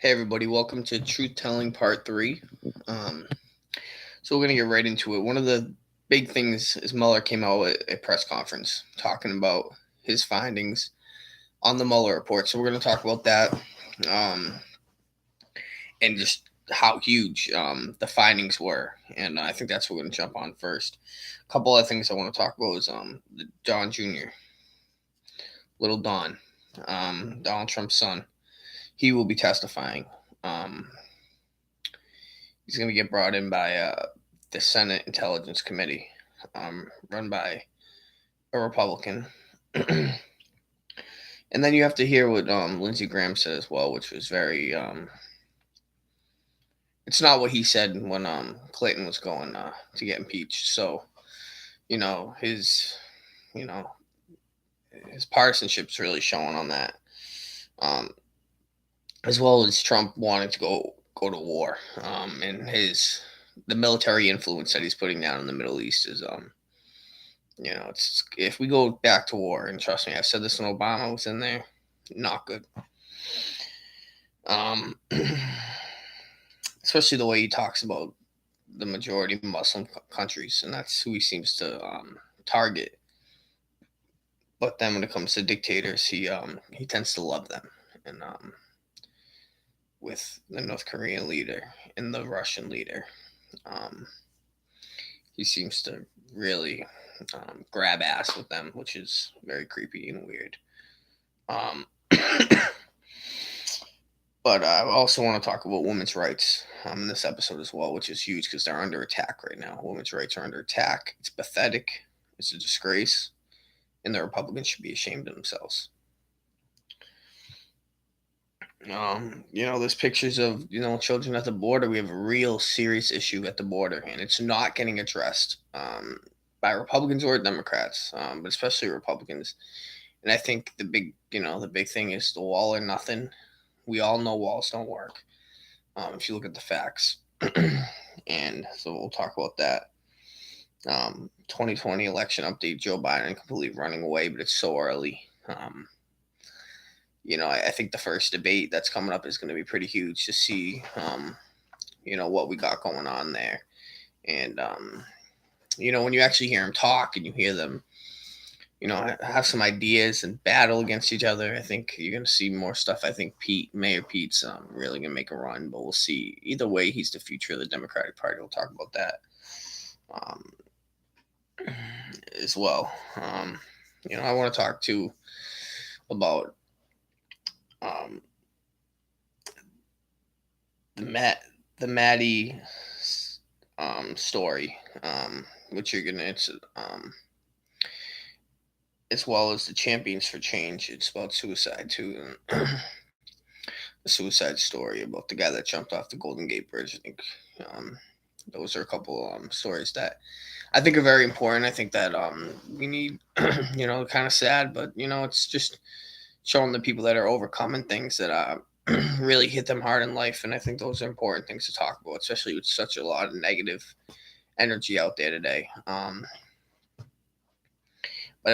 Hey everybody, welcome to Truth Telling Part 3. Um, so we're going to get right into it. One of the big things is Mueller came out at a press conference talking about his findings on the Mueller report. So we're going to talk about that um, and just how huge the findings were. And I think that's what we're going to jump on first. A couple of things I want to talk about is Don Jr., Little Don, Donald Trump's son. He will be testifying. Um, He's going to get brought in by the Senate Intelligence Committee, run by a Republican. And then you have to hear what Lindsey Graham said as well, which was very. It's not what he said when Clinton was going to get impeached. So you know his, you know his partisanship's really showing on that, um, as well as Trump wanting to go to war, and the military influence that he's putting down in the Middle East is it's if we go back to war, and trust me, I've said this when Obama was in there, not good. Um, Especially the way he talks about the majority Muslim countries, and that's who he seems to target. But then when it comes to dictators, he tends to love them, and with the North Korean leader and the Russian leader, um, he seems to really grab ass with them, which is very creepy and weird. Um, but I also want to talk about women's rights in this episode as well, which is huge because they're under attack right now. Women's rights are under attack. It's pathetic. It's a disgrace, and the Republicans should be ashamed of themselves. There's pictures of children at the border. We have a real serious issue at the border, and it's not getting addressed by Republicans or Democrats, but especially Republicans. And I think the big thing is the wall or nothing. We all know walls don't work. If you look at the facts, and so we'll talk about that. 2020 election update: Joe Biden completely running away, but it's so early. I think the first debate that's coming up is going to be pretty huge to see, what we got going on there. And, when you actually hear them talk and you hear them, have some ideas and battle against each other, I think you're going to see more stuff. I think Mayor Pete's really going to make a run, but we'll see. Either way, he's the future of the Democratic Party. We'll talk about that um, as well. I want to talk too about um, the Maddie story, which you're gonna it's as well as the Champions for Change. It's about suicide too, and the suicide story about the guy that jumped off the Golden Gate Bridge. I think um, those are a couple stories that I think are very important. I think that we need, kind of sad, but it's just showing the people that are overcoming things that really hit them hard in life, and I think those are important things to talk about, especially with such a lot of negative energy out there today. But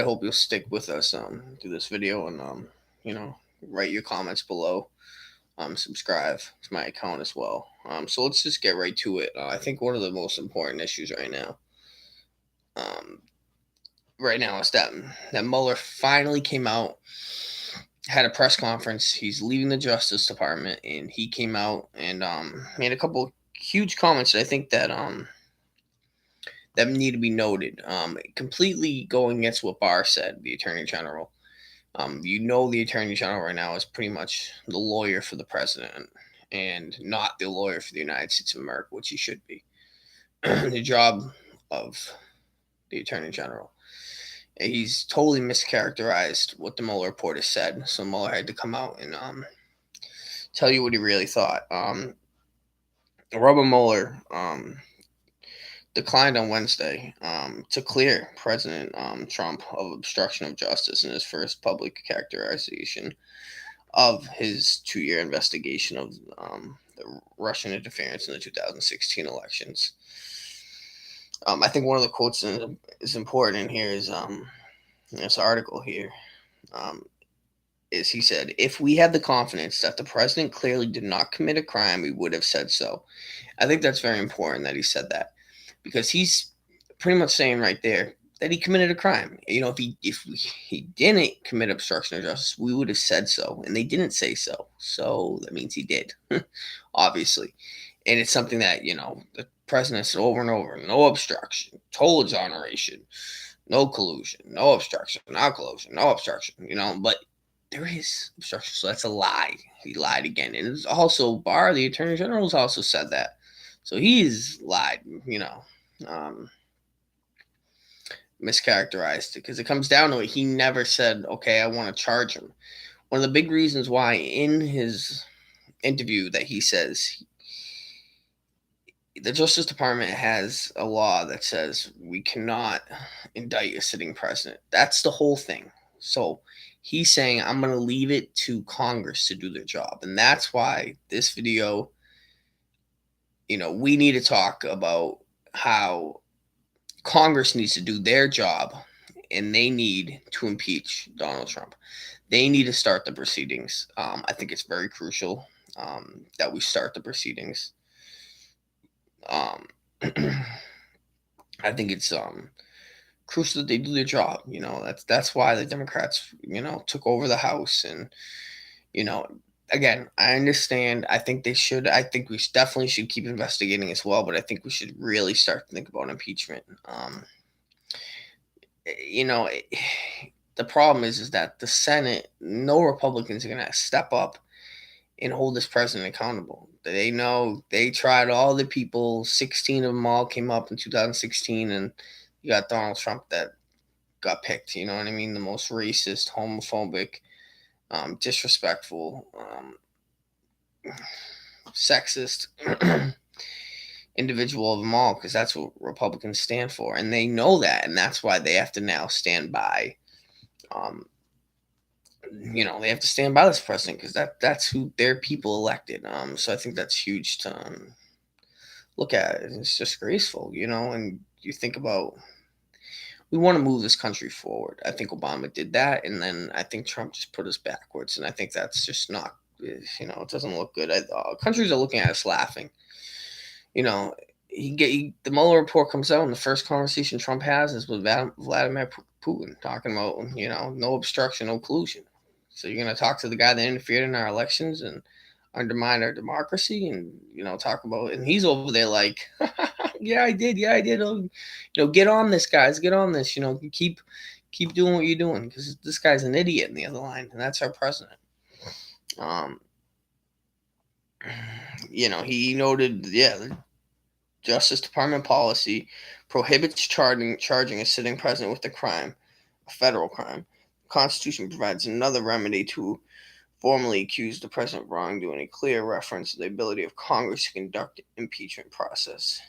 I hope you'll stick with us through this video, and you know, write your comments below. Subscribe to my account as well. So let's just get right to it. I think one of the most important issues um, right now is that Mueller finally came out, had a press conference. He's leaving the Justice Department, and he came out and made a couple huge comments that I think that need to be noted. Completely going against what Barr said, the Attorney General. The Attorney General right now is pretty much the lawyer for the president and not the lawyer for the United States of America, which he should be. The job of the Attorney General. He's totally mischaracterized what the Mueller report has said, so Mueller had to come out and tell you what he really thought. Robert Mueller declined on Wednesday to clear President Trump of obstruction of justice in his first public characterization of his 2-year investigation of the Russian interference in the 2016 elections. I think one of the quotes is important in here is this article here. Um, is he said, if we had the confidence that the president clearly did not commit a crime, we would have said so. I think that's very important that he said that, because he's pretty much saying right there that he committed a crime. If he didn't commit obstruction of justice, we would have said so, and they didn't say so. So that means he did, obviously. And it's something that the president said over and over: no obstruction, total exoneration, no collusion, no obstruction, no collusion, no obstruction. But there is obstruction, so that's a lie. He lied again, and it's also Barr, the Attorney General, has also said that. So he's lied. Um, Mischaracterized it, because it comes down to it. He never said, "Okay, I want to charge him." One of the big reasons why in his interview that he says the Justice Department has a law that says we cannot indict a sitting president. That's the whole thing. So he's saying, I'm going to leave it to Congress to do their job. And that's why this video, we need to talk about how Congress needs to do their job, and they need to impeach Donald Trump. They need to start the proceedings. I think it's very crucial that we start the proceedings. Um, I think it's crucial that they do their job. That's why the Democrats, took over the House. And you know, again, I understand. I think they should. I think we definitely should keep investigating as well. But I think we should really start to think about impeachment. You know, the problem is that the Senate, no Republicans are going to step up and hold this president accountable. They know they tried all the people. 16 of them all came up in 2016, and you got Donald Trump that got picked. You know what I mean? The most racist, homophobic, disrespectful, sexist individual of them all, because that's what Republicans stand for, and they know that, and that's why they have to now stand by. They have to stand by this president, because that's who their people elected. So I think that's huge to look at. It's disgraceful, and you think about, we want to move this country forward. I think Obama did that, and then I think Trump just put us backwards, and I think that's just not, it doesn't look good. Countries are looking at us laughing. The Mueller report comes out, and the first conversation Trump has is with Vladimir Putin, talking about no obstruction, no collusion. So you're going to talk to the guy that interfered in our elections and undermine our democracy, and talk about it. And he's over there like, yeah, I did. Get on this, guys. Get on this. Keep doing what you're doing, because this guy's an idiot in the other line, and that's our president. He noted, the Justice Department policy prohibits charging a sitting president with a crime, a federal crime. The Constitution provides another remedy to formally accuse the president of wrongdoing, a clear reference to the ability of Congress to conduct impeachment process.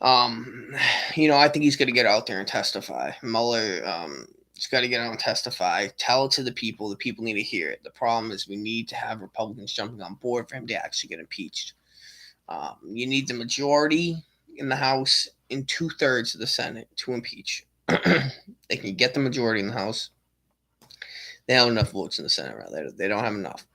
I think he's going to get out there and testify. Mueller, he's got to get out and testify. Tell it to the people. The people need to hear it. The problem is we need to have Republicans jumping on board for him to actually get impeached. You need the majority in the House and 2/3 of the Senate to impeach. They can get the majority in the House. They have enough votes in the Senate, right? They don't have enough.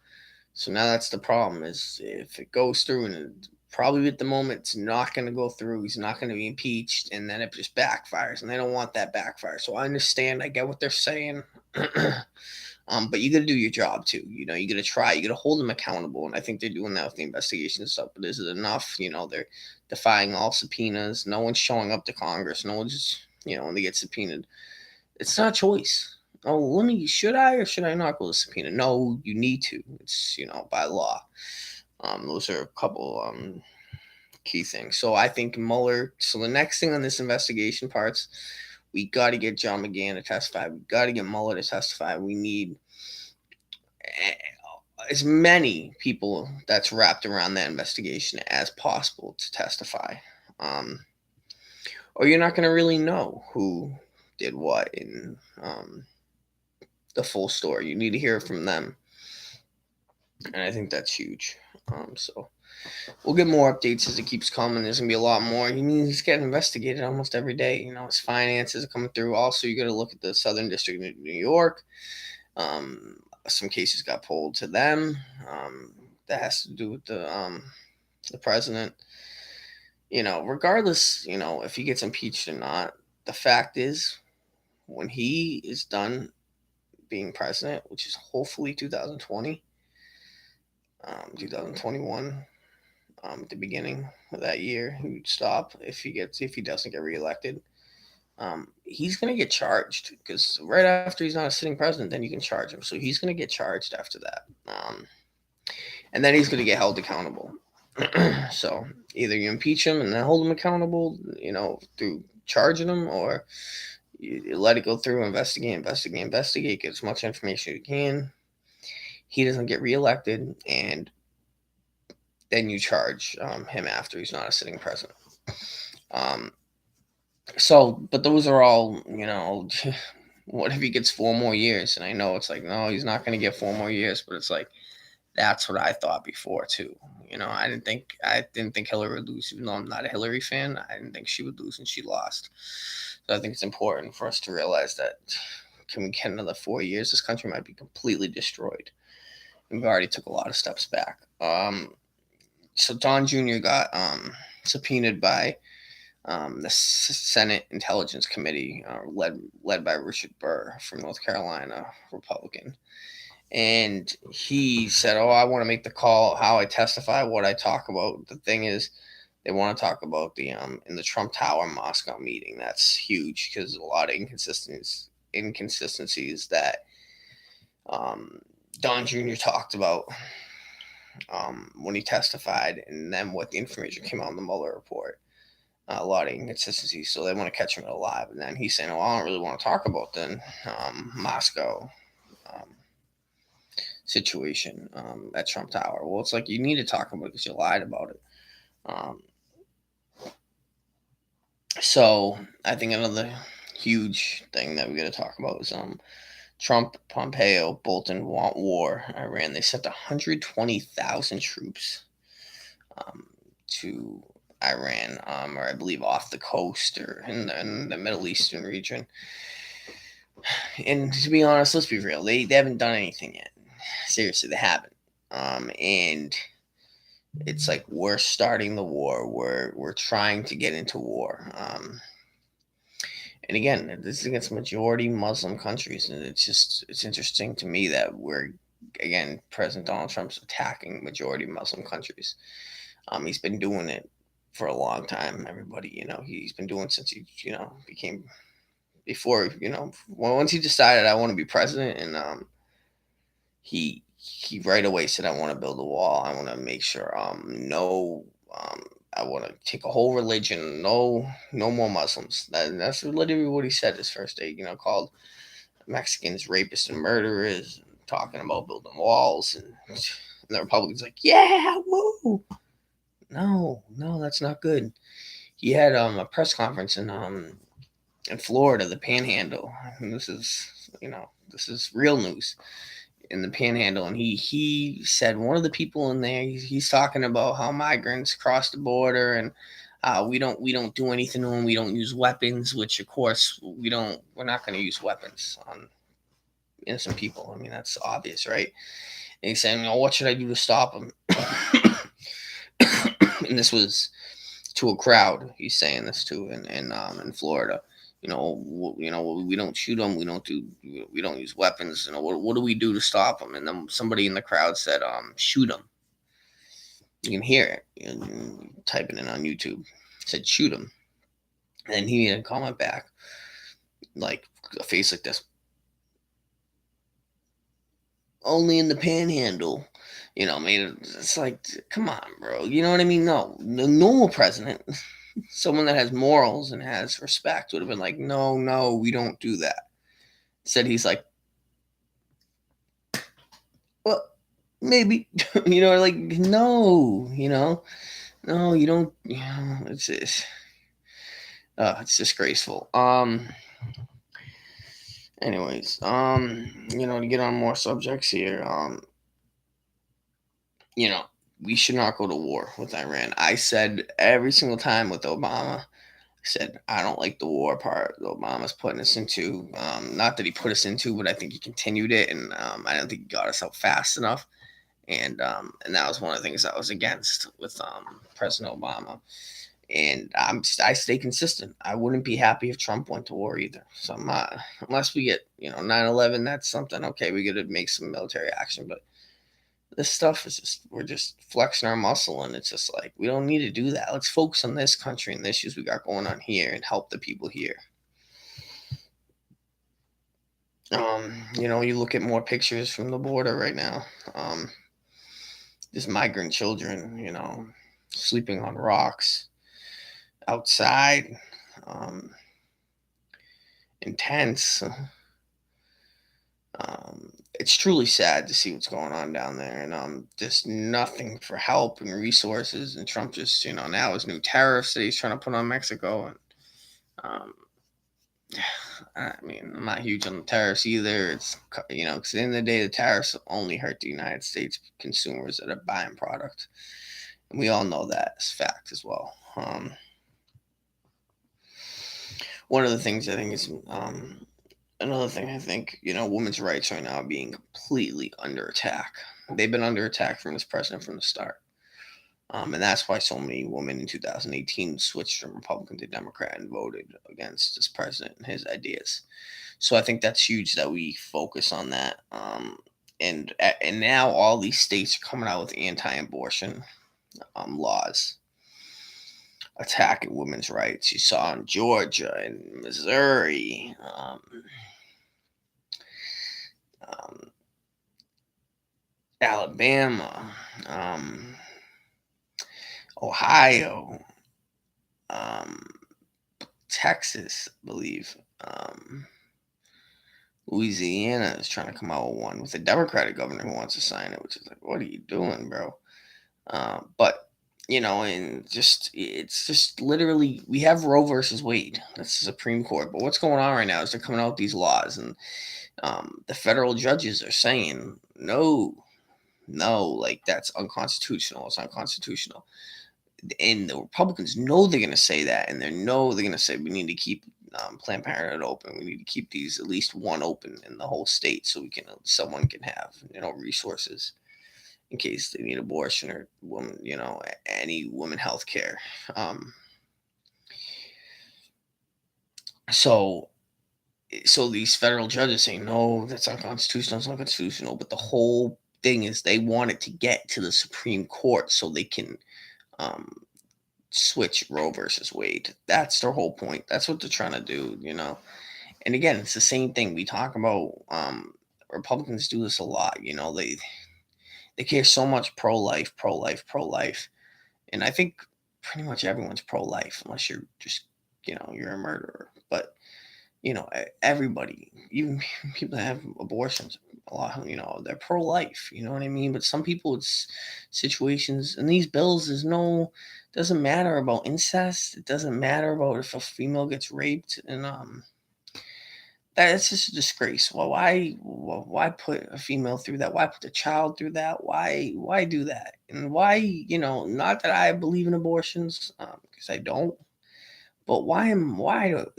So now that's the problem, is if it goes through, and probably at the moment it's not going to go through, he's not going to be impeached, and then it just backfires, and they don't want that backfire. So I understand. I get what they're saying. But you got to do your job too. You got to try. You got to hold them accountable, and I think they're doing that with the investigation and stuff. But is it enough? They're defying all subpoenas. No one's showing up to Congress. No one's, when they get subpoenaed, it's not a choice. Oh, should I or should I not go to subpoena? No, you need to. It's by law. Those are a couple key things. So I think Mueller. So the next thing on this investigation parts, we got to get John McGahn to testify. We got to get Mueller to testify. We need as many people that's wrapped around that investigation as possible to testify. Or you're not going to really know who did what in the full story. You need to hear it from them. And I think that's huge. So we'll get more updates as it keeps coming. There's going to be a lot more. He's getting investigated almost every day. His finances are coming through. Also, you got to look at the Southern District of New York. Some cases got pulled to them. That has to do with the president. Regardless, if he gets impeached or not, the fact is, when he is done being president, which is hopefully 2020, 2021, at the beginning of that year, he would stop if he doesn't get reelected. He's gonna get charged because right after he's not a sitting president, then you can charge him. So he's gonna get charged after that, and then he's gonna get held accountable. So either you impeach him and then hold him accountable, through charging him, or you let it go through, investigate, get as much information as you can. He doesn't get reelected, and then you charge him after he's not a sitting president. But those are all, what if he gets 4 more years? And I know it's like, no, he's not going to get 4 more years, but it's like, that's what I thought before too. I didn't think Hillary would lose, even though I'm not a Hillary fan. I didn't think she would lose, and she lost. So I think it's important for us to realize that, can we get another 4 years? This country might be completely destroyed. We've already took a lot of steps back. So Don Jr. got subpoenaed by the Senate Intelligence Committee, led by Richard Burr from North Carolina, Republican. And he said, "Oh, I want to make the call, how I testify, what I talk about." The thing is, they want to talk about the in the Trump Tower Moscow meeting. That's huge because a lot of inconsistencies that Don Jr. talked about when he testified, and then what the information came out in the Mueller report. A lot of inconsistencies, so they want to catch him alive. And then he's saying, "Oh, I don't really want to talk about the Moscow situation at Trump Tower." Well, it's like, you need to talk about it because you lied about it. So I think another huge thing that we got to talk about is Trump, Pompeo, Bolton want war. Iran. They sent 120,000 troops to Iran, or I believe off the coast or in the Middle Eastern region. And to be honest, let's be real, they haven't done anything yet. Seriously, they haven't. And it's like, we're starting the war. We're trying to get into war. And again, this is against majority Muslim countries, and it's interesting to me that President Donald Trump's attacking majority Muslim countries. He's been doing it for a long time. Everybody, he's been doing since he, became, before, once he decided, I want to be president, and he right away said, I want to build a wall. I want to make sure I want to take a whole religion, no more Muslims. That's literally what he said his first day. Called Mexicans rapists and murderers, talking about building walls, and the Republicans like, yeah, woo. No, that's not good. He had a press conference in Florida, the Panhandle. And this is real news. In the Panhandle, and he said, one of the people in there, he's talking about how migrants cross the border, and we don't do anything to them. We don't use weapons, which of course we're not going to use weapons on innocent people. I mean, that's obvious, right? And he's saying, what should I do to stop them? And this was to a crowd. He's saying this to in Florida. We don't shoot them. We don't use weapons. What do we do to stop them? And then somebody in the crowd said, shoot them. You can hear it. You can type it in on YouTube. Said, shoot them. And he made a comment back, like a face like this. Only in the Panhandle. It's like, come on, bro. You know what I mean? No, the normal president, someone that has morals and has respect, would have been like, no, we don't do that. Said, he's like, well, maybe, like, no, no, you don't, it's disgraceful. Anyways, to get on more subjects here, we should not go to war with Iran. I said every single time with Obama, I said, I don't like the war part that Obama's putting us into. Not that he put us into, but I think he continued it, and I don't think he got us out fast enough. And that was one of the things I was against with President Obama. And I stay consistent. I wouldn't be happy if Trump went to war either. So I'm not, unless we get 9/11, that's something. Okay, we got to make some military action, but this stuff is just, we're just flexing our muscle, and it's just like we don't need to do that. Let's focus on this country and the issues we got going on here and help the people here. You look at more pictures from the border right now. There's migrant children, sleeping on rocks outside, in tents. It's truly sad to see what's going on down there, and just nothing for help and resources. And Trump just, now his new tariffs that he's trying to put on Mexico, and um, I mean, I'm not huge on the tariffs either. It's because at the end of the day, the tariffs only hurt the United States consumers that are buying product, and we all know that as fact as well. One of the things I think is another thing I think, women's rights right now are being completely under attack. They've been under attack from this president from the start. And that's why so many women in 2018 switched from Republican to Democrat and voted against this president and his ideas. So I think that's huge that we focus on that. And now all these states are coming out with anti-abortion laws attacking women's rights. You saw in Georgia and Missouri, um, Alabama, Ohio, um, Texas, I believe. Louisiana is trying to come out with one with a Democratic governor who wants to sign it, which is like, what are you doing, bro? But and it's just literally we have Roe versus Wade. That's the Supreme Court. But what's going on right now is they're coming out with these laws, and the federal judges are saying no, like that's unconstitutional. It's unconstitutional. And the Republicans know they're going to say that, and they're going to say we need to keep Planned Parenthood open. We need to keep these at least one open in the whole state, so someone can have resources in case they need abortion or woman, any woman health care. So these federal judges say no, that's unconstitutional. It's unconstitutional. But the whole thing is they want it to get to the Supreme Court so they can switch Roe versus Wade. That's their whole point. That's what they're trying to do, And again, it's the same thing we talk about. Republicans do this a lot. They care so much pro-life, pro-life, pro-life, and I think pretty much everyone's pro-life unless you're just you're a murderer. But everybody, even people that have abortions, a lot, they're pro-life. You know what I mean? But some people, it's situations, and these bills, doesn't matter about incest. It doesn't matter about if a female gets raped, and that's just a disgrace. Well, why put a female through that? Why put the child through that? Why do that? And why, not that I believe in abortions, because I don't. But why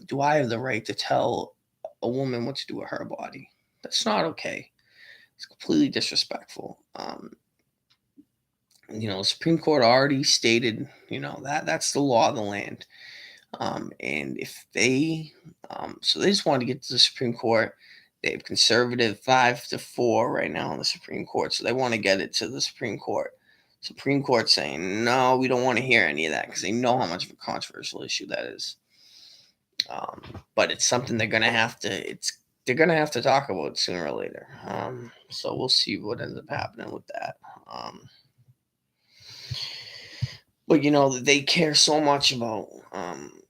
do I have the right to tell a woman what to do with her body? That's not okay. It's completely disrespectful. The Supreme Court already stated, that's the law of the land. And if so they just wanted to get to the Supreme Court. They have conservative 5-4 right now in the Supreme Court, so they want to get it to the Supreme Court. Supreme Court saying no, we don't want to hear any of that because they know how much of a controversial issue that is. But it's something they're gonna have to talk about sooner or later. So we'll see what ends up happening with that. But they care so much about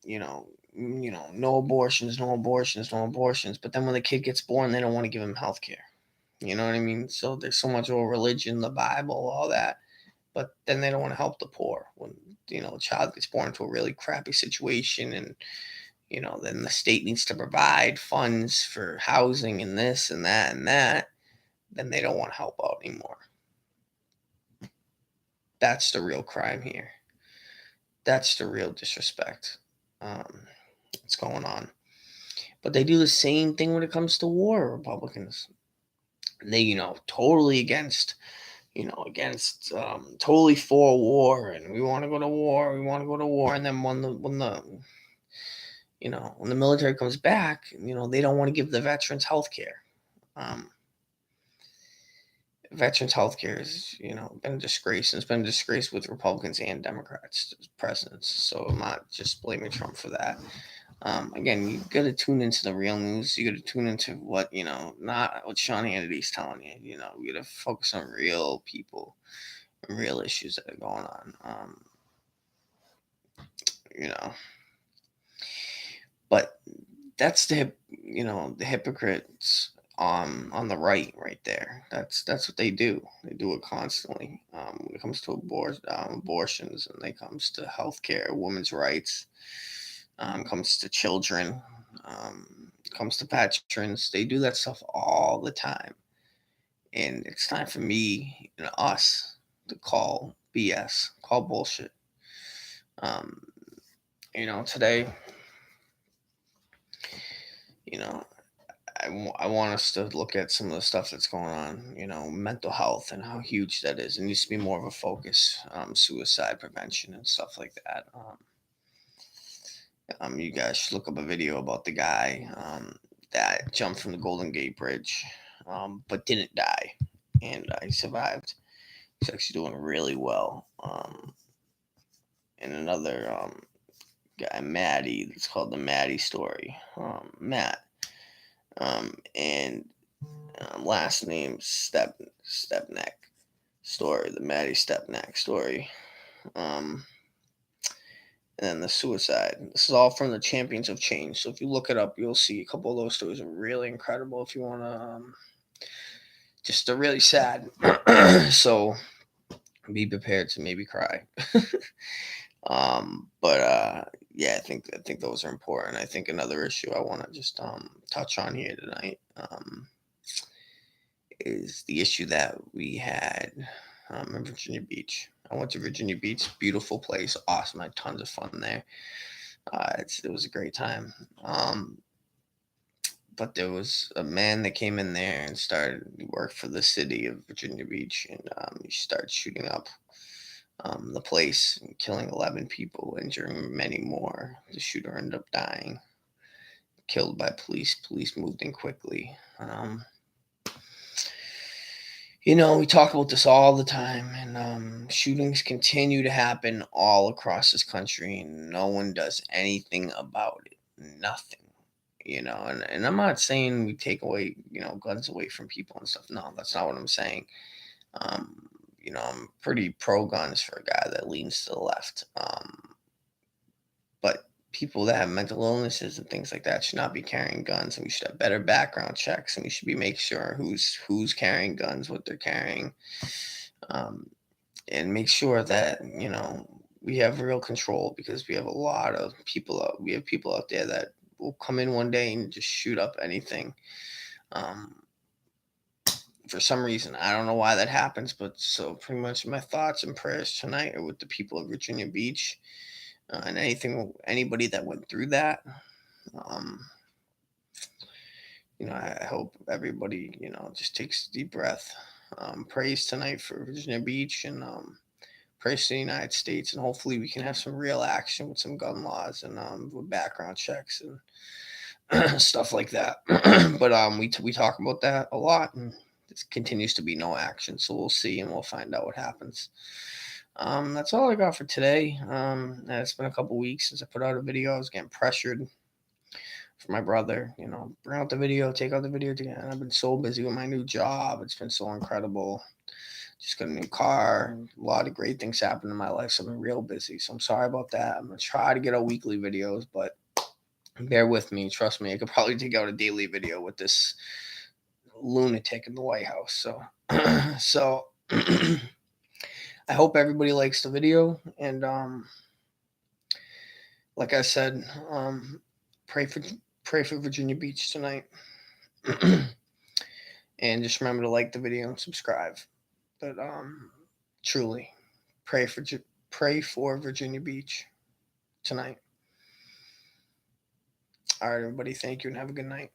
no abortions, no abortions, no abortions. But then when the kid gets born, they don't want to give him health care. You know what I mean? So there's so much about religion, the Bible, all that. But then they don't want to help the poor when a child gets born into a really crappy situation, and then the state needs to provide funds for housing and this and that and that. Then they don't want to help out anymore. That's the real crime here. That's the real disrespect. What's going on. But they do the same thing when it comes to war, Republicans. They, totally against totally for war, and we want to go to war, and then when the military comes back, they don't want to give the veterans health care. Um, veterans health care is, been a disgrace, and it's been a disgrace with Republicans and Democrats as presidents. So I'm not just blaming Trump for that. Again, you got to tune into the real news. You got to tune into what, not what Sean Hannity's telling you. You got to focus on real people and real issues that are going on. You know, but that's the hypocrites on the right there. That's what they do. They do it constantly. When it comes to abortions, and it comes to healthcare, women's rights, comes to children, comes to veterans. They do that stuff all the time, and it's time for me and us to call BS, call bullshit. Um, Today, you know, I want us to look at some of the stuff that's going on, mental health and how huge that is. It needs to be more of a focus, suicide prevention and stuff like that. You guys should look up a video about the guy that jumped from the Golden Gate Bridge, but didn't die, and he survived. He's actually doing really well. And another guy, Maddie, it's called the Maddie story. Matt, and last name Stepneck story, the Maddie Stepneck story. And then the suicide. This is all from the Champions of Change. So if you look it up, you'll see a couple of those stories are really incredible. If you want to, just they're really sad. So be prepared to maybe cry. But yeah, I think those are important. I think another issue I want to just touch on here tonight is the issue that we had in Virginia Beach. I went to Virginia Beach, beautiful place, awesome. I had tons of fun there. It was a great time. But there was a man that came in there and started work for the city of Virginia Beach, and he started shooting up the place and killing 11 people, injuring many more. The shooter ended up dying, killed by police. Police moved in quickly. We talk about this all the time, and shootings continue to happen all across this country, and no one does anything about it. Nothing. And I'm not saying we take away, guns away from people and stuff. No, that's not what I'm saying. I'm pretty pro guns for a guy that leans to the left. But people that have mental illnesses and things like that should not be carrying guns, and we should have better background checks, and we should be making sure who's carrying guns, what they're carrying, and make sure that we have real control, because we have a lot of people out. We have people out there that will come in one day and just shoot up anything. For some reason, I don't know why that happens, but so pretty much my thoughts and prayers tonight are with the people of Virginia Beach, and anybody that went through that. I hope everybody, just takes a deep breath, prays tonight for Virginia Beach, and praise to the United States, and hopefully we can have some real action with some gun laws and with background checks and stuff like that. But we talk about that a lot, and this continues to be no action. So we'll see, and we'll find out what happens. That's all I got for today. It's been a couple weeks since I put out a video. I was getting pressured for my brother, bring out the video, take out the video again. I've been so busy with my new job. It's been so incredible. Just got a new car. A lot of great things happened in my life, so I've been real busy. So I'm sorry about that. I'm going to try to get out weekly videos, but bear with me. Trust me, I could probably take out a daily video with this lunatic in the White House. So I hope everybody likes the video, and like I said, pray for Virginia Beach tonight. And just remember to like the video and subscribe. But truly, pray for Virginia Beach tonight. All right, everybody. Thank you and have a good night.